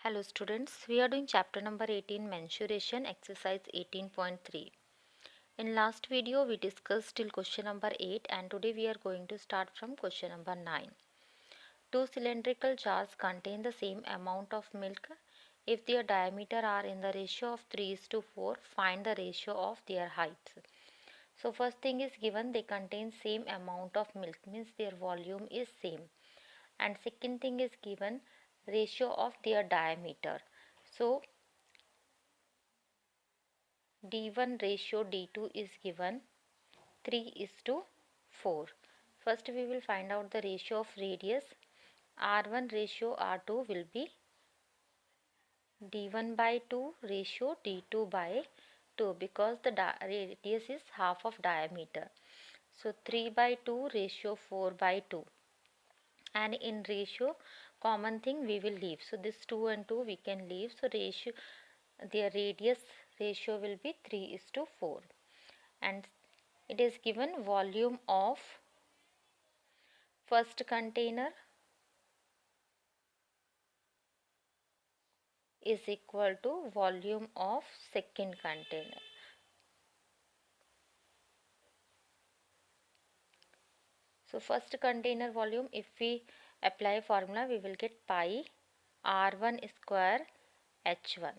Hello students, we are doing chapter number 18 mensuration exercise 18.3. In last video we discussed till question number 8 and today we are going to start from question number 9. Two cylindrical jars contain the same amount of milk. If their diameter are in the ratio of 3:4, find the ratio of their heights. So first thing is given they contain same amount of milk means their volume is same, and second thing is given ratio of their diameter. So D1 ratio D2 is given 3:4. First we will find out the ratio of radius. R1 ratio R2 will be D1 by 2 ratio D2 by 2 because the radius is half of diameter. So 3 by 2 ratio 4 by 2, and in ratio common thing we will leave. So this 2 and 2 we can leave. So ratio, their radius ratio will be 3:4, and it is given volume of first container is equal to volume of second container. So first container volume, if we apply formula we will get pi r1 square h1.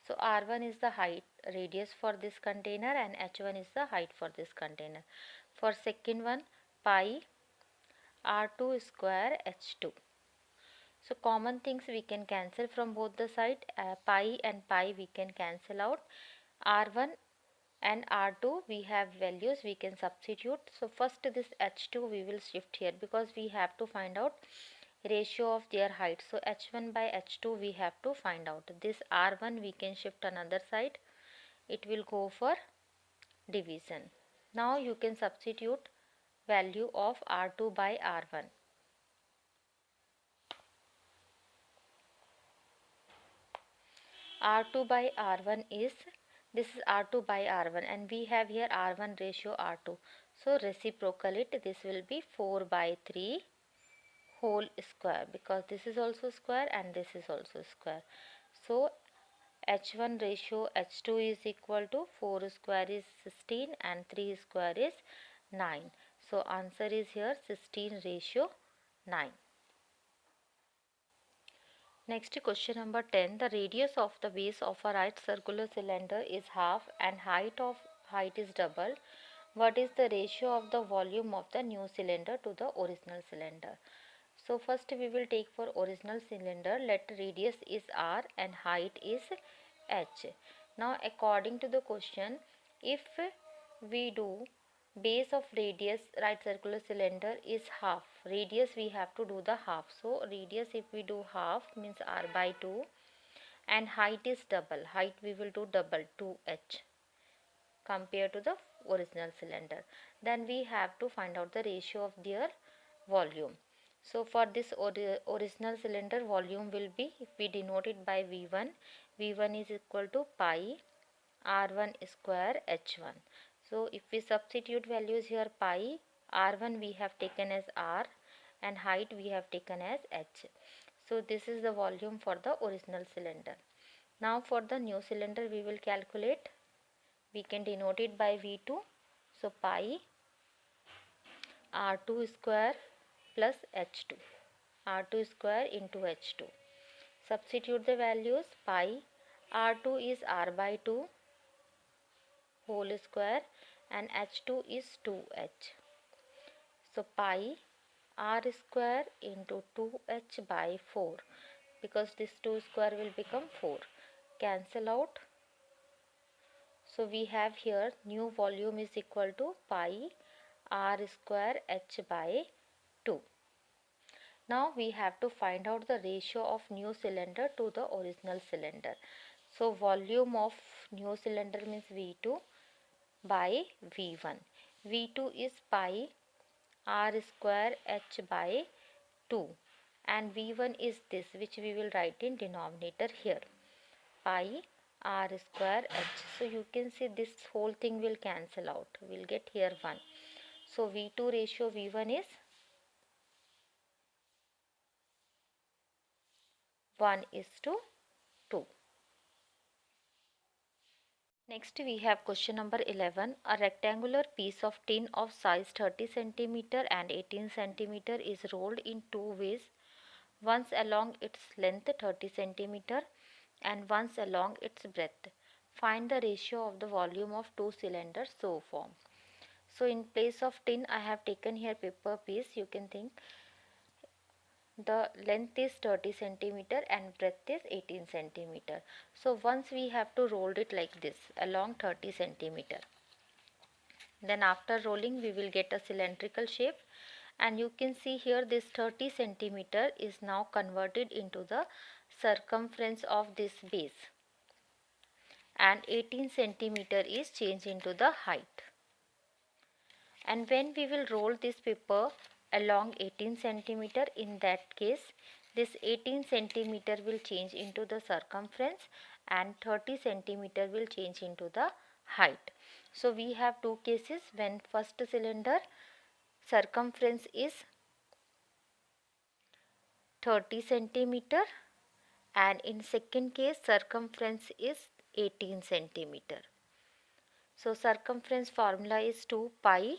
So r1 is the height radius for this container and h1 is the height for this container. For second one, pi r2 square h2. So common things we can cancel from both the side. Pi and pi we can cancel out. R1 and R2 we have values we can substitute. So first this H2 we will shift here because we have to find out ratio of their height. So H1 by H2 we have to find out. This R1 we can shift another side. It will go for division. Now you can substitute value of R2 by R1. R2 by R1 is, this is R2 by R1 and we have here R1 ratio R2. So reciprocal it, this will be 4 by 3 whole square because this is also square and this is also square. So H1 ratio H2 is equal to 4 square is 16 and 3 square is 9. So answer is here 16 ratio 9. Next question number 10. The radius of the base of a right circular cylinder is half and height is double. What is the ratio of the volume of the new cylinder to the original cylinder? So first we will take for original cylinder, let radius is r and height is h. Now according to the question, if we do base of radius right circular cylinder is half, radius we have to do the half. So radius if we do half means r by 2 and height is double, height we will do double 2h compared to the original cylinder. Then we have to find out the ratio of their volume. So for this original cylinder volume will be, if we denote it by V1, V1 is equal to pi R1 square H1. So if we substitute values here, pi R1 we have taken as R and height we have taken as H. So this is the volume for the original cylinder. Now for the new cylinder we will calculate. We can denote it by V2. So pi R2 square plus H2. R2 square into H2. Substitute the values. Pi R2 is R by 2 whole square and H2 is 2H. So pi R square into 2H by 4 because this 2 square will become 4. Cancel out. So we have here new volume is equal to pi R square H by 2. Now we have to find out the ratio of new cylinder to the original cylinder. So volume of new cylinder means V2 by V1. V2 is pi R square H by 2 and V1 is this, which we will write in denominator here, pi R square H. So you can see this whole thing will cancel out. We will get here 1. So V2 ratio V1 is 1:2. Next we have question number 11. A rectangular piece of tin of size 30 cm and 18 cm is rolled in two ways, once along its length 30 cm and once along its breadth. Find the ratio of the volume of two cylinders so formed. So in place of tin I have taken here paper piece. You can think the length is 30 centimeter and breadth is 18 centimeter. So once we have to roll it like this along 30 centimeter. Then after rolling we will get a cylindrical shape, and you can see here this 30 centimeter is now converted into the circumference of this base and 18 centimeter is changed into the height. And when we will roll this paper along 18 centimeter, in that case this 18 centimeter will change into the circumference and 30 centimeter will change into the height. So we have two cases when first cylinder circumference is 30 centimeter and in second case circumference is 18 centimeter. So circumference formula is 2 pi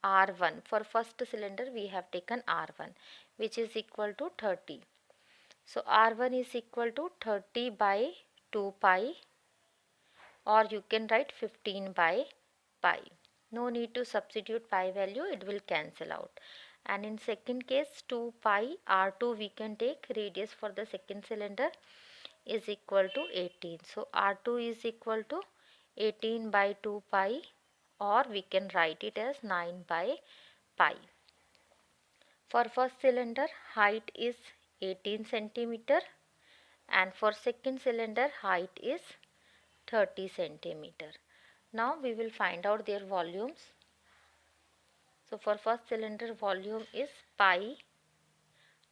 R1. For first cylinder we have taken R1, which is equal to 30. So R1 is equal to 30 by 2 pi, or you can write 15 by pi. No need to substitute pi value, it will cancel out. And in second case 2 pi R2 we can take, radius for the second cylinder is equal to 18. So R2 is equal to 18 by 2 pi, or we can write it as 9 by pi. For first cylinder height is 18 centimeter and for second cylinder height is 30 centimeter. Now we will find out their volumes. So for first cylinder volume is pi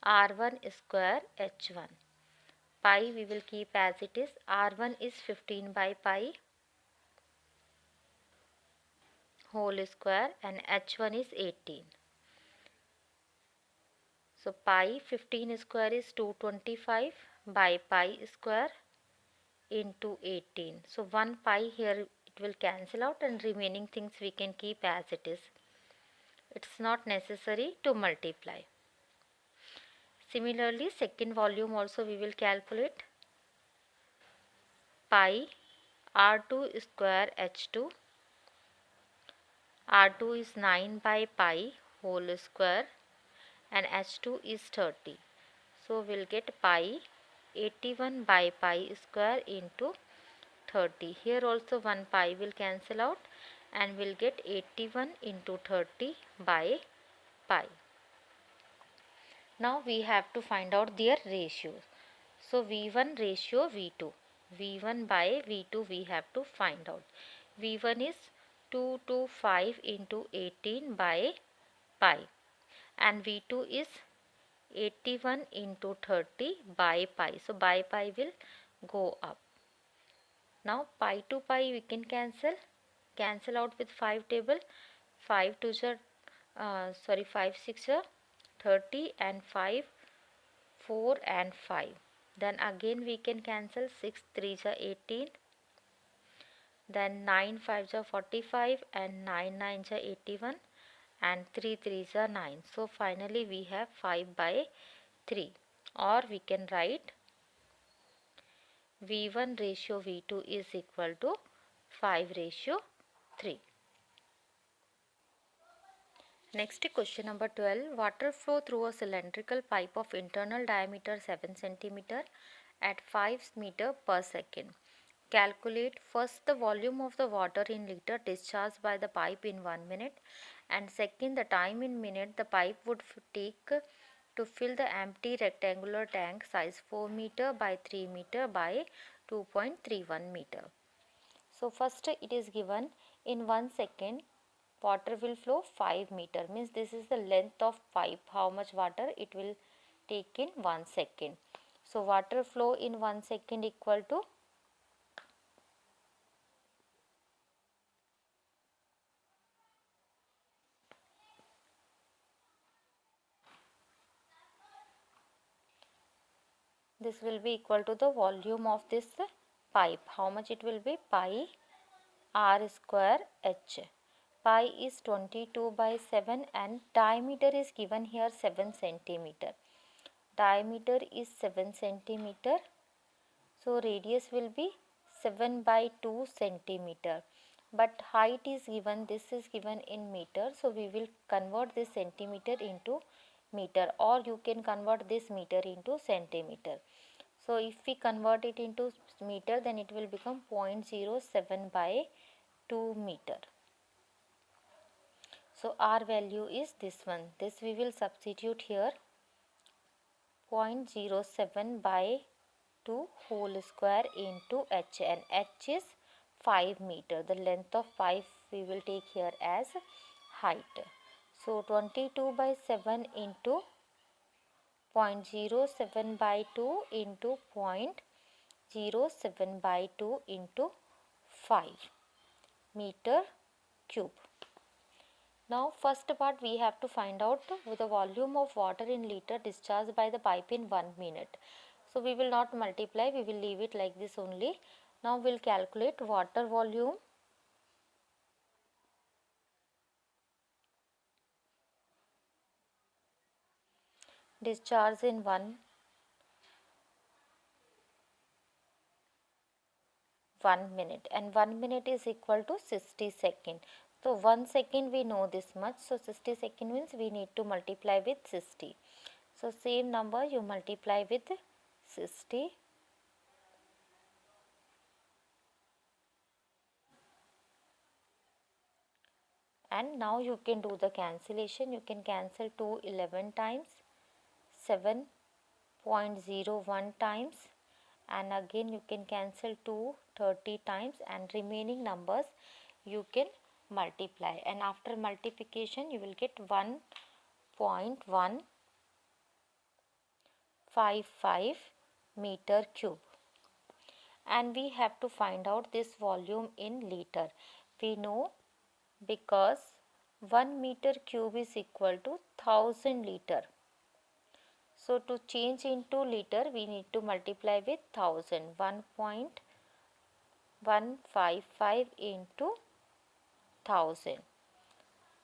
R1 square H1. Pi we will keep as it is. R1 is 15 by pi whole square and H1 is 18. So pi 15 square is 225 by pi square into 18. So 1 pi here it will cancel out and remaining things we can keep as it is. It's not necessary to multiply. Similarly second volume also we will calculate. Pi R2 square H2. R2 is 9 by pi whole square and H2 is 30. So we'll get pi 81 by pi square into 30. Here also 1 pi will cancel out and we'll get 81 into 30 by pi. Now we have to find out their ratios. So V1 ratio V2. V1 by V2 we have to find out. V1 is 225 into 18 by pi and V2 is 81 into 30 by pi. So by pi will go up. Now pi to pi we can cancel out with 5 table. 5 to 5 6 30 and 5 4 and 5. Then again we can cancel 6 3 18. Then 9 5 45 and 9 9 81 and 3 3 9. So finally we have 5 by 3, or we can write V1 ratio V2 is equal to 5 ratio 3. Next question number 12. Water flow through a cylindrical pipe of internal diameter 7 cm at 5 meter per second. Calculate first the volume of the water in liter discharged by the pipe in 1 minute, and second the time in minute the pipe would take to fill the empty rectangular tank size 4 meter by 3 meter by 2.31 meter. So first it is given in 1 second water will flow 5 meter, means this is the length of pipe, how much water it will take in 1 second. So water flow in 1 second equal to this will be equal to the volume of this pipe. How much it will be? Pi r square h. Pi is 22 by 7 and diameter is given here 7 centimeter. Diameter is 7 centimeter. So radius will be 7 by 2 centimeter. But height is given, this is given in meter. So we will convert this centimeter into meter, or you can convert this meter into centimeter. So if we convert it into meter, then it will become 0.07 by 2 meter. So R value is this one. This we will substitute here, 0.07 by 2 whole square into h, and h is 5 meter. The length of 5 we will take here as height. So 22 by 7 into 0.07 by 2 into 0.07 by 2 into 5 meter cube. Now first part we have to find out the volume of water in liter discharged by the pipe in 1 minute. So we will not multiply, we will leave it like this only. Now we will calculate water volume. Discharge in 1 minute, and 1 minute is equal to 60 seconds. So 1 second we know this much, so 60 seconds means we need to multiply with 60. So same number you multiply with 60. And now you can do the cancellation. You can cancel 2 11 times, 7.01 times, and again you can cancel 2 30 times, and remaining numbers you can multiply, and after multiplication you will get 1.155 meter cube. And we have to find out this volume in liter. We know, because 1 meter cube is equal to 1000 liter. So to change into liter we need to multiply with 1000. 1.155 into 1000.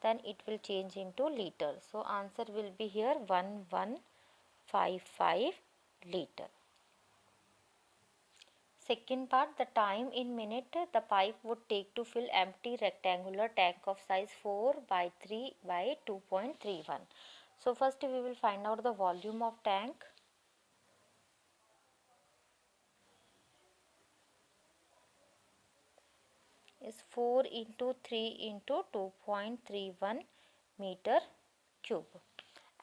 Then it will change into liter. So answer will be here 1155 liter. Second part, the time in minute the pipe would take to fill empty rectangular tank of size 4 by 3 by 2.31. So first we will find out the volume of tank. Is 4 into 3 into 2.31 meter cube,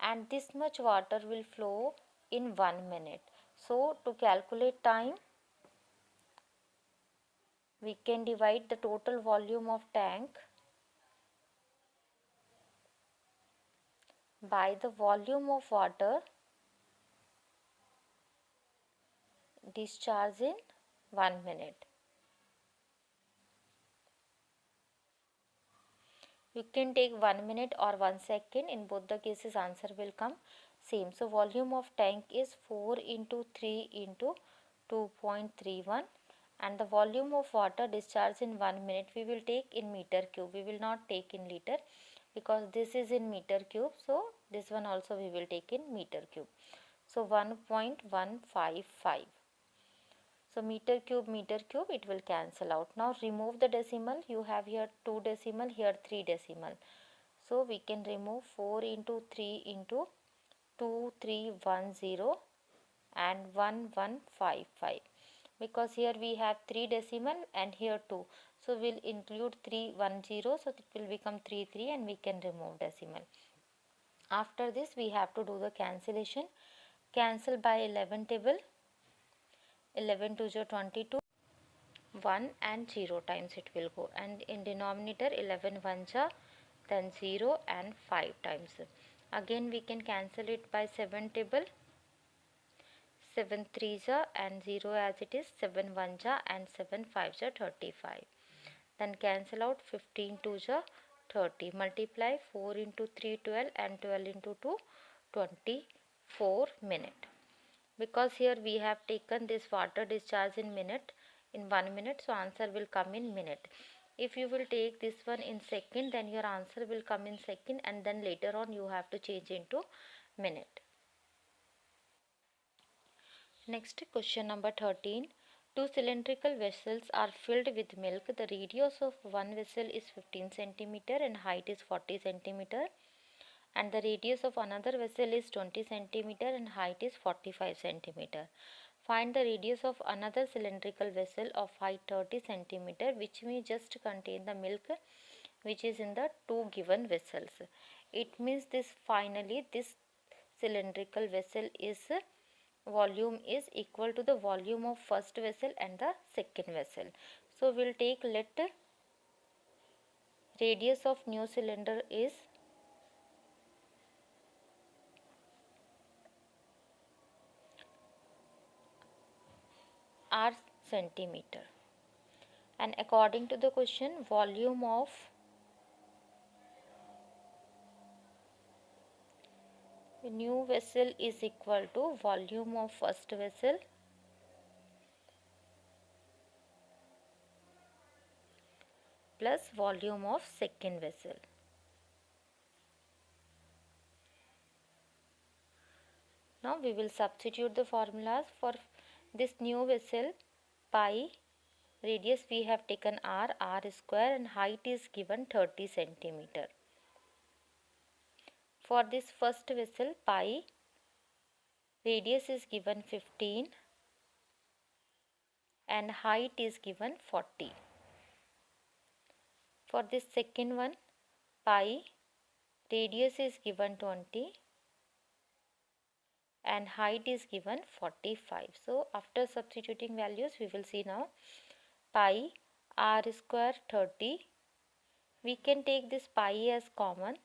and this much water will flow in 1 minute. So to calculate time, we can divide the total volume of tank by the volume of water discharged in 1 minute. You can take 1 minute or 1 second. In both the cases answer will come same. So volume of tank is 4 into 3 into 2.31, and the volume of water discharged in 1 minute we will take in meter cube. We will not take in liter because this is in meter cube. So this one also we will take in meter cube. So 1.155. So meter cube, it will cancel out. Now remove the decimal. You have here 2 decimal, here 3 decimal. So we can remove 4 into 3 into 2310 and 1155, because here we have 3 decimal and here 2. So we'll include 310, so it will become 33 and we can remove decimal. After this we have to do the cancellation. Cancel by 11 table. 11 to 22, 1 and 0 times it will go, and in denominator 11 1 then 0 and 5 times. Again we can cancel it by 7 table. 7 3 and 0 as it is, 7 1 and 7 5 35. Then cancel out 15 2 30. Multiply 4 into 3 12 and 12 into 2 24 minute. Because here we have taken this water discharge in minute, in 1 minute, so answer will come in minute. If you will take this one in second, then your answer will come in second, and then later on you have to change into minute. Next, question number 13. Two cylindrical vessels are filled with milk. The radius of one vessel is 15 centimeter and height is 40 centimeter, and the radius of another vessel is 20 centimeter and height is 45 centimeter. Find the radius of another cylindrical vessel of height 30 centimeter, which may just contain the milk which is in the two given vessels. It means this finally this cylindrical vessel is volume is equal to the volume of first vessel and the second vessel. So we'll take, let radius of new cylinder is r centimeter, and according to the question, volume of new vessel is equal to volume of first vessel plus volume of second vessel. Now we will substitute the formulas for this new vessel. Pi, radius we have taken r square, and height is given 30 centimeter. For this first vessel, pi, radius is given 15 and height is given 40. For this second one, pi, radius is given 20 and height is given 45. So after substituting values, we will see now pi r square 30. We can take this pi as common,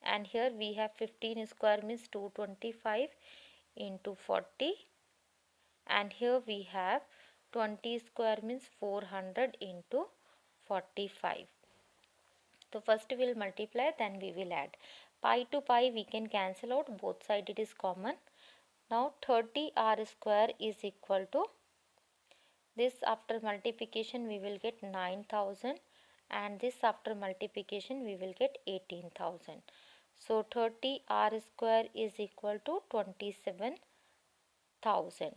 and here we have 15 square means 225 into 40, and here we have 20 square means 400 into 45. So first we will multiply, then we will add. Pi to pi we can cancel out, both side it is common. Now 30 r square is equal to this, after multiplication we will get 9000, and this after multiplication we will get 18,000. So 30 r square is equal to 27,000.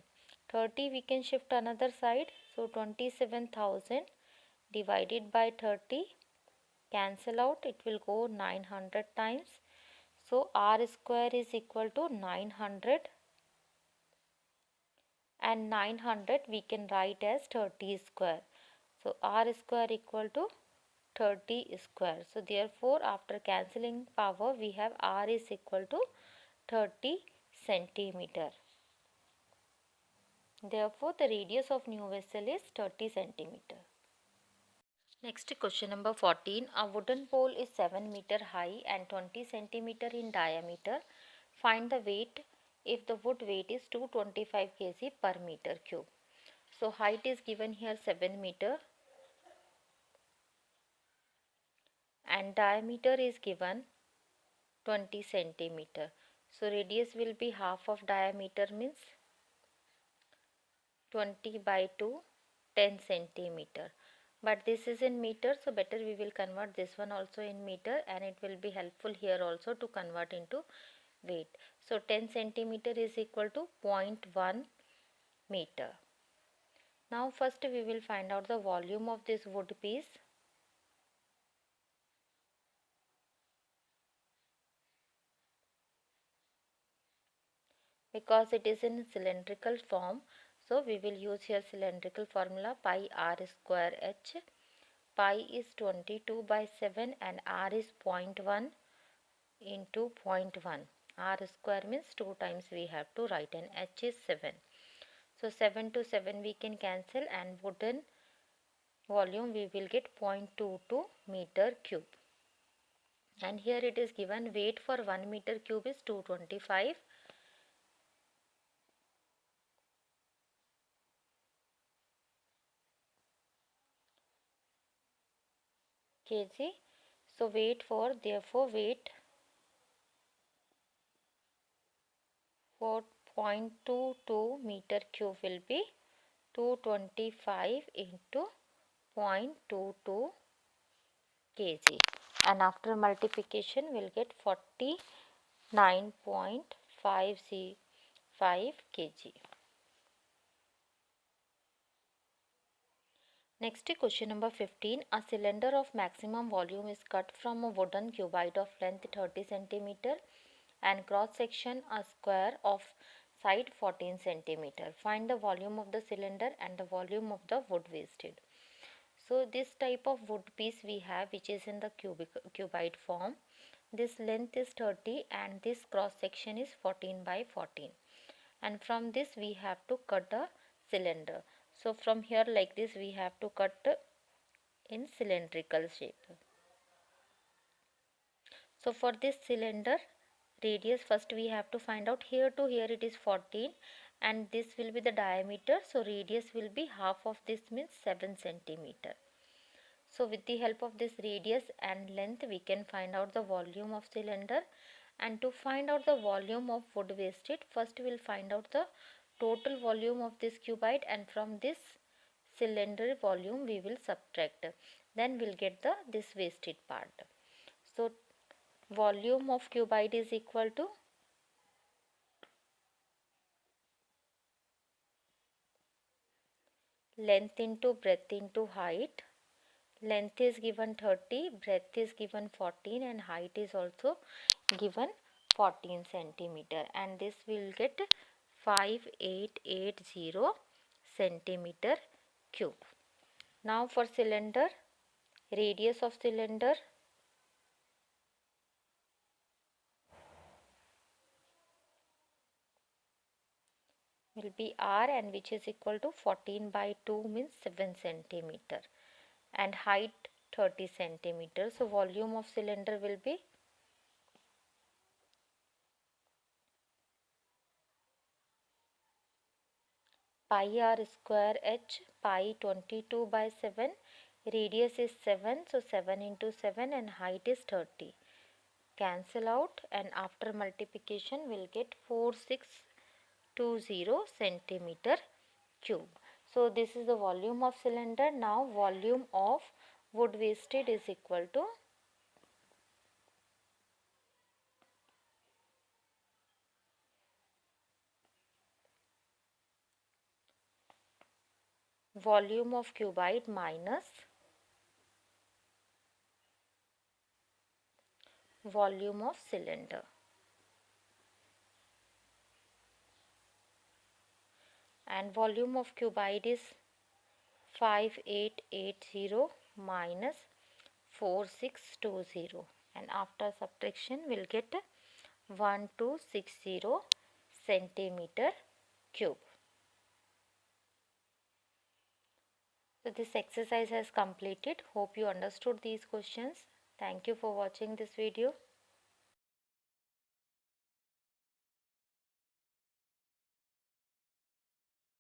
30 we can shift another side, so 27,000 divided by 30, cancel out, it will go 900 times. So r square is equal to 900, and 900 we can write as 30 square. So r square equal to 30 square. So therefore after cancelling power, we have r is equal to 30 centimeter. Therefore the radius of new vessel is 30 centimeter. Next, question number 14. A wooden pole is 7 meter high and 20 centimeter in diameter. Find the weight if the wood weight is 225 kg per meter cube. So height is given here 7 meter and diameter is given 20 centimeter. So radius will be half of diameter, means 20 by 2, 10 centimeter. But this is in meter, so better we will convert this one also in meter, and it will be helpful here also to convert into weight. So 10 centimeter is equal to 0.1 meter. Now first we will find out the volume of this wood piece. Because it is in cylindrical form, so we will use here cylindrical formula, pi r square h. Pi is 22 by 7 and r is 0.1 into 0.1. R square means 2 times we have to write, and h is 7. So 7 to 7 we can cancel, and wooden volume we will get 0.22 meter cube. And here it is given weight for 1 meter cube is 225 kg. So weight for, therefore weight for 0.22 meter cube will be 225 into 0.22 kg, and after multiplication we'll get 49.5 kg. Next, question number 15. A cylinder of maximum volume is cut from a wooden cubite of length 30 cm and cross section a square of side 14 cm. Find the volume of the cylinder and the volume of the wood wasted. So this type of wood piece we have, which is in the cubite form. This length is 30 and this cross section is 14 by 14. And from this we have to cut a cylinder. So from here like this we have to cut in cylindrical shape. So for this cylinder radius, first we have to find out, here to here it is 14 and this will be the diameter, so radius will be half of this, means 7 centimeter. So with the help of this radius and length we can find out the volume of cylinder. And to find out the volume of wood wasted, first we will find out the total volume of this cubite, and from this cylinder volume we will subtract, then we'll get the this wasted part. So volume of cubite is equal to length into breadth into height. Length is given 30, breadth is given 14 and height is also given 14 centimeter, and this will get 5880 centimeter cube. Now for cylinder, radius of cylinder will be r, and which is equal to 14 by 2 means 7 centimeter, and height 30 centimeter. So volume of cylinder will be pi r square h, pi 22 by 7, radius is 7, so 7 into 7, and height is 30. Cancel out, and after multiplication we'll get 4620 centimeter cube. So this is the volume of cylinder. Now volume of wood wasted is equal to volume of cubite minus volume of cylinder. And volume of cubite is 5880 minus 4620, and after subtraction we'll get 1260 centimeter cube. So this exercise has completed. Hope you understood these questions. Thank you for watching this video.